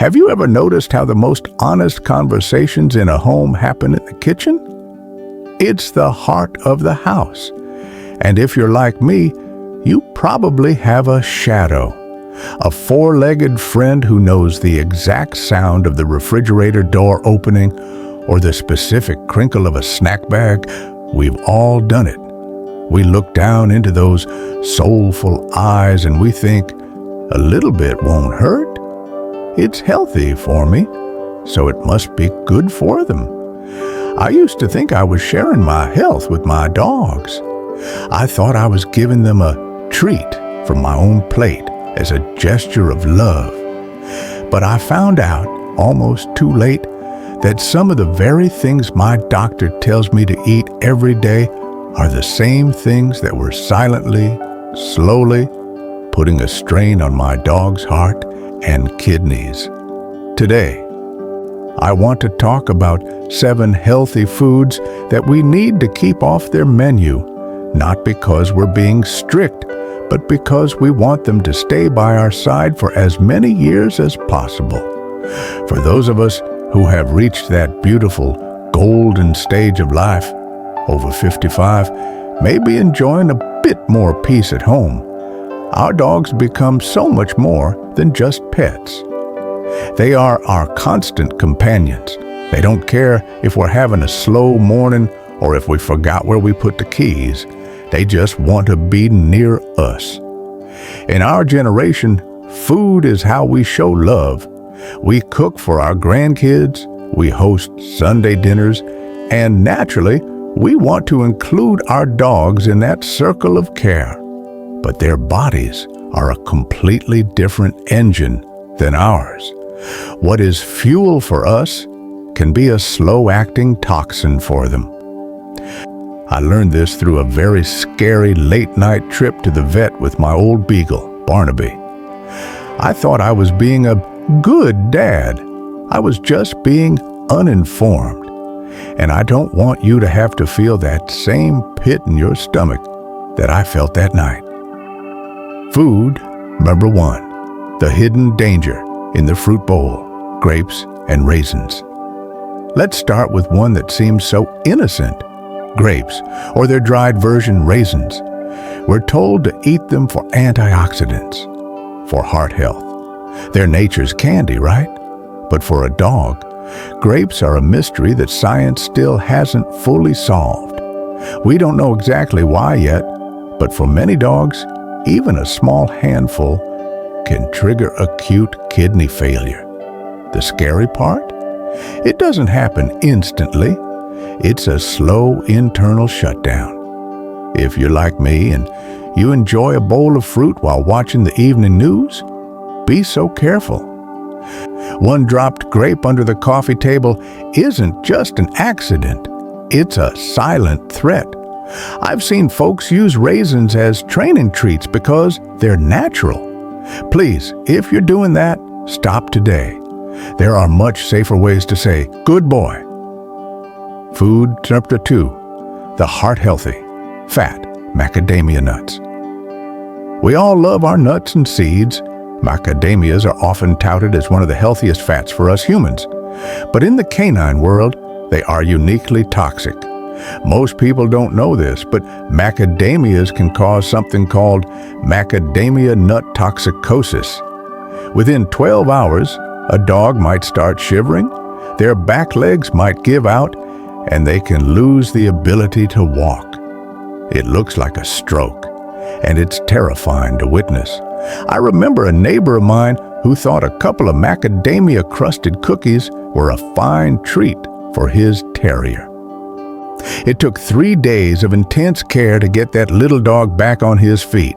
Have you ever noticed how the most honest conversations in a home happen in the kitchen? It's the heart of the house. And if you're like me, you probably have a shadow, a four-legged friend who knows the exact sound of the refrigerator door opening or the specific crinkle of a snack bag. We've all done it. We look down into those soulful eyes and we think, a little bit won't hurt. It's healthy for me, so it must be good for them. I used to think I was sharing my health with my dogs. I thought I was giving them a treat from my own plate as a gesture of love. But I found out, almost too late, that some of the very things my doctor tells me to eat every day are the same things that were silently, slowly putting a strain on my dog's heart and kidneys. Today, I want to talk about 7 healthy foods that we need to keep off their menu, not because we're being strict, but because we want them to stay by our side for as many years as possible. For those of us who have reached that beautiful golden stage of life, over 55, may be enjoying a bit more peace at home. Our dogs become so much more than just pets. They are our constant companions. They don't care if we're having a slow morning or if we forgot where we put the keys. They just want to be near us. In our generation, food is how we show love. We cook for our grandkids, we host Sunday dinners, and naturally, we want to include our dogs in that circle of care. But their bodies are a completely different engine than ours. What is fuel for us can be a slow-acting toxin for them. I learned this through a very scary late-night trip to the vet with my old beagle, Barnaby. I thought I was being a good dad. I was just being uninformed. And I don't want you to have to feel that same pit in your stomach that I felt that night. Food, number 1, the hidden danger in the fruit bowl, grapes and raisins. Let's start with one that seems so innocent, grapes, or their dried version, raisins. We're told to eat them for antioxidants, for heart health. They're nature's candy, right? But for a dog, grapes are a mystery that science still hasn't fully solved. We don't know exactly why yet, but for many dogs, even a small handful can trigger acute kidney failure. The scary part? It doesn't happen instantly. It's a slow internal shutdown. If you're like me and you enjoy a bowl of fruit while watching the evening news, be so careful. One dropped grape under the coffee table isn't just an accident. It's a silent threat. I've seen folks use raisins as training treats because they're natural. Please, if you're doing that, stop today. There are much safer ways to say, good boy. Food number 2, the heart-healthy, fat macadamia nuts. We all love our nuts and seeds. Macadamias are often touted as one of the healthiest fats for us humans. But in the canine world, they are uniquely toxic. Most people don't know this, but macadamias can cause something called macadamia nut toxicosis. Within 12 hours, a dog might start shivering, their back legs might give out, and they can lose the ability to walk. It looks like a stroke, and it's terrifying to witness. I remember a neighbor of mine who thought a couple of macadamia-crusted cookies were a fine treat for his terrier. It took 3 days of intense care to get that little dog back on his feet.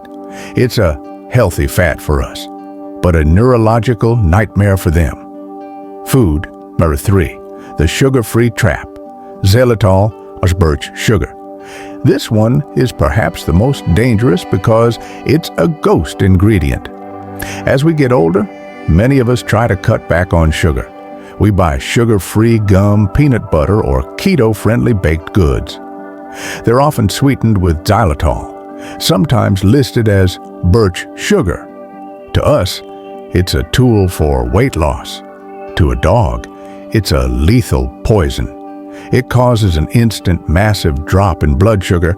It's a healthy fat for us, but a neurological nightmare for them. Food, number 3, the sugar-free trap, Xylitol or Birch Sugar. This one is perhaps the most dangerous because it's a ghost ingredient. As we get older, many of us try to cut back on sugar. We buy sugar-free gum, peanut butter, or keto-friendly baked goods. They're often sweetened with xylitol, sometimes listed as Birch Sugar. To us, it's a tool for weight loss, To a dog, it's a lethal poison. It causes an instant massive drop in blood sugar,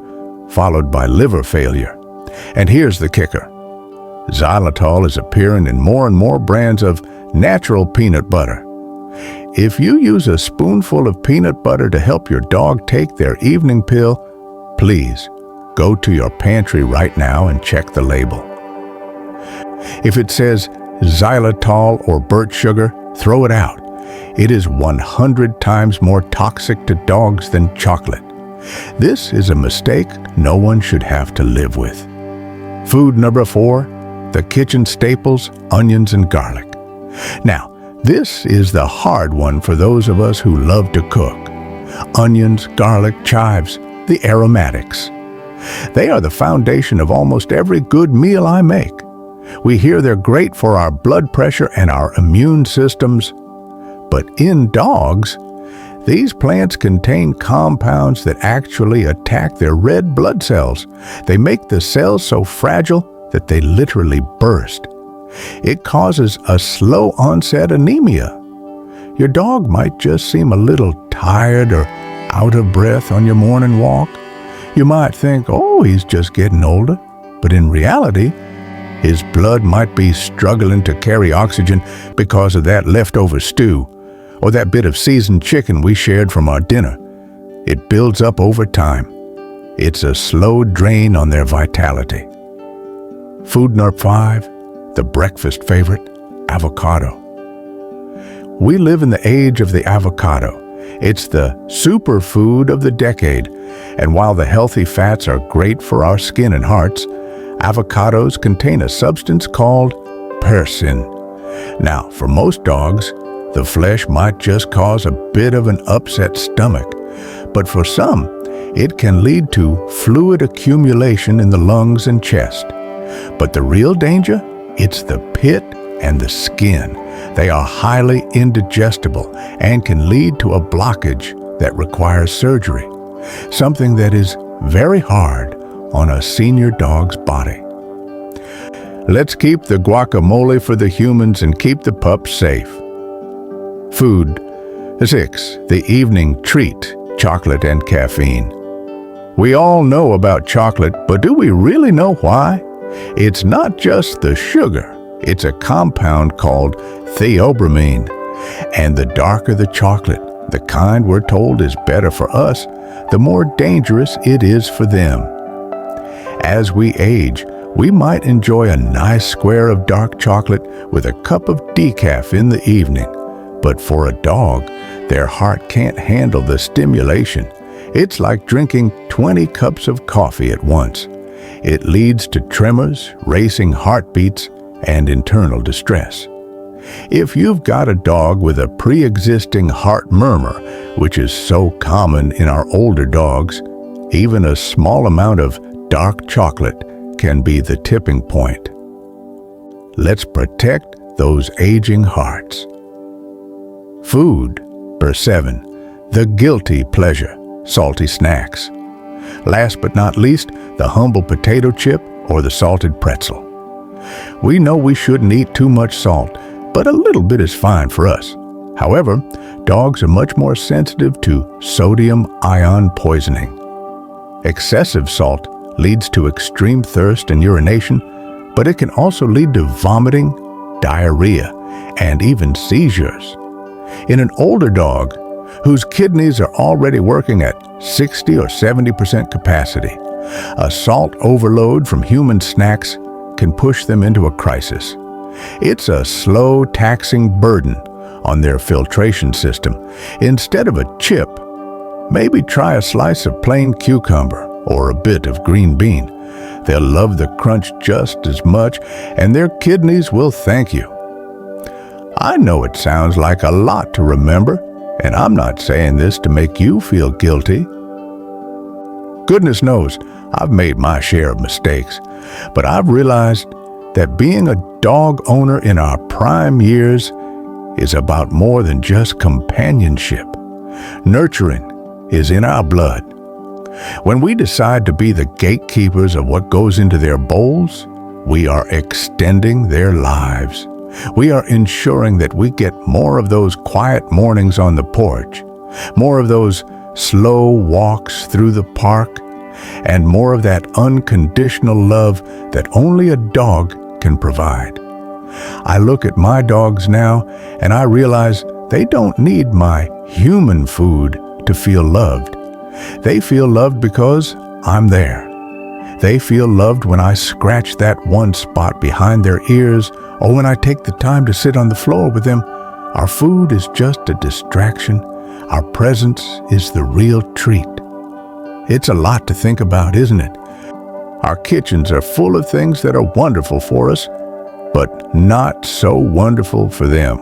followed by liver failure. And here's the kicker. Xylitol is appearing in more and more brands of natural peanut butter. If you use a spoonful of peanut butter to help your dog take their evening pill, please go to your pantry right now and check the label. If it says xylitol or birch sugar, throw it out. It is 100 times more toxic to dogs than chocolate. This is a mistake no one should have to live with. Food number 4, the kitchen staples, onions and garlic. Now, this is the hard one for those of us who love to cook. Onions, garlic, chives, the aromatics. They are the foundation of almost every good meal I make. We hear they're great for our blood pressure and our immune systems. But in dogs, these plants contain compounds that actually attack their red blood cells. They make the cells so fragile that they literally burst. It causes a slow onset anemia. Your dog might just seem a little tired or out of breath on your morning walk. You might think, oh, he's just getting older. But in reality, his blood might be struggling to carry oxygen because of that leftover stew or that bit of seasoned chicken we shared from our dinner. It builds up over time. It's a slow drain on their vitality. Food number 5, the breakfast favorite, avocado. We live in the age of the avocado. It's the superfood of the decade, and while the healthy fats are great for our skin and hearts, avocados contain a substance called persin. Now, for most dogs, the flesh might just cause a bit of an upset stomach, but for some, it can lead to fluid accumulation in the lungs and chest. But the real danger? It's the pit and the skin. They are highly indigestible and can lead to a blockage that requires surgery, something that is very hard on a senior dog's body. Let's keep the guacamole for the humans and keep the pups safe. Food 6, the evening treat, chocolate and caffeine. We all know about chocolate, but do we really know why? It's not just the sugar. It's a compound called theobromine. And the darker the chocolate, the kind we're told is better for us, the more dangerous it is for them. As we age, we might enjoy a nice square of dark chocolate with a cup of decaf in the evening. But for a dog, their heart can't handle the stimulation. It's like drinking 20 cups of coffee at once. It leads to tremors, racing heartbeats, and internal distress. If you've got a dog with a pre-existing heart murmur, which is so common in our older dogs, even a small amount of dark chocolate can be the tipping point. Let's protect those aging hearts. Food, number 7, the guilty pleasure, salty snacks. Last but not least, the humble potato chip or the salted pretzel. We know we shouldn't eat too much salt, but a little bit is fine for us. However, dogs are much more sensitive to sodium ion poisoning. Excessive salt leads to extreme thirst and urination, but it can also lead to vomiting, diarrhea, and even seizures. In an older dog, whose kidneys are already working at 60 or 70% capacity, a salt overload from human snacks can push them into a crisis. It's a slow, taxing burden on their filtration system. Instead of a chip, maybe try a slice of plain cucumber or a bit of green bean. They'll love the crunch just as much, and their kidneys will thank you. I know it sounds like a lot to remember, and I'm not saying this to make you feel guilty. Goodness knows, I've made my share of mistakes, but I've realized that being a dog owner in our prime years is about more than just companionship. Nurturing is in our blood. When we decide to be the gatekeepers of what goes into their bowls, we are extending their lives. We are ensuring that we get more of those quiet mornings on the porch, more of those slow walks through the park, and more of that unconditional love that only a dog can provide. I look at my dogs now and I realize they don't need my human food to feel loved. They feel loved because I'm there. They feel loved when I scratch that one spot behind their ears or when I take the time to sit on the floor with them. Our food is just a distraction. Our presence is the real treat. It's a lot to think about, isn't it? Our kitchens are full of things that are wonderful for us, but not so wonderful for them.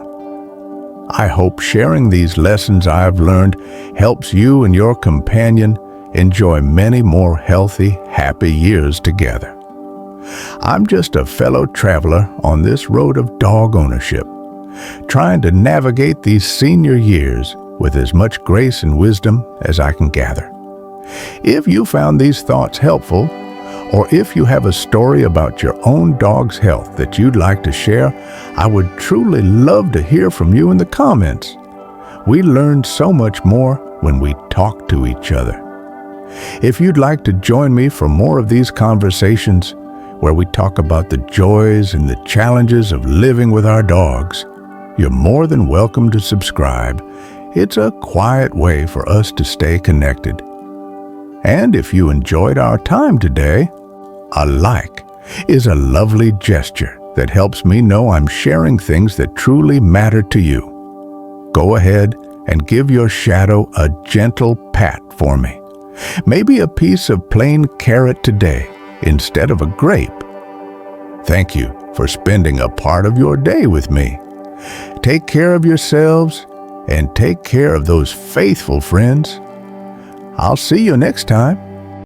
I hope sharing these lessons I've learned helps you and your companion enjoy many more healthy, happy years together. I'm just a fellow traveler on this road of dog ownership, trying to navigate these senior years with as much grace and wisdom as I can gather. If you found these thoughts helpful, or if you have a story about your own dog's health that you'd like to share, I would truly love to hear from you in the comments. We learn so much more when we talk to each other. If you'd like to join me for more of these conversations, where we talk about the joys and the challenges of living with our dogs, you're more than welcome to subscribe. It's a quiet way for us to stay connected. And if you enjoyed our time today, a like is a lovely gesture that helps me know I'm sharing things that truly matter to you. Go ahead and give your shadow a gentle pat for me. Maybe a piece of plain carrot today instead of a grape. Thank you for spending a part of your day with me. Take care of yourselves and take care of those faithful friends. I'll see you next time.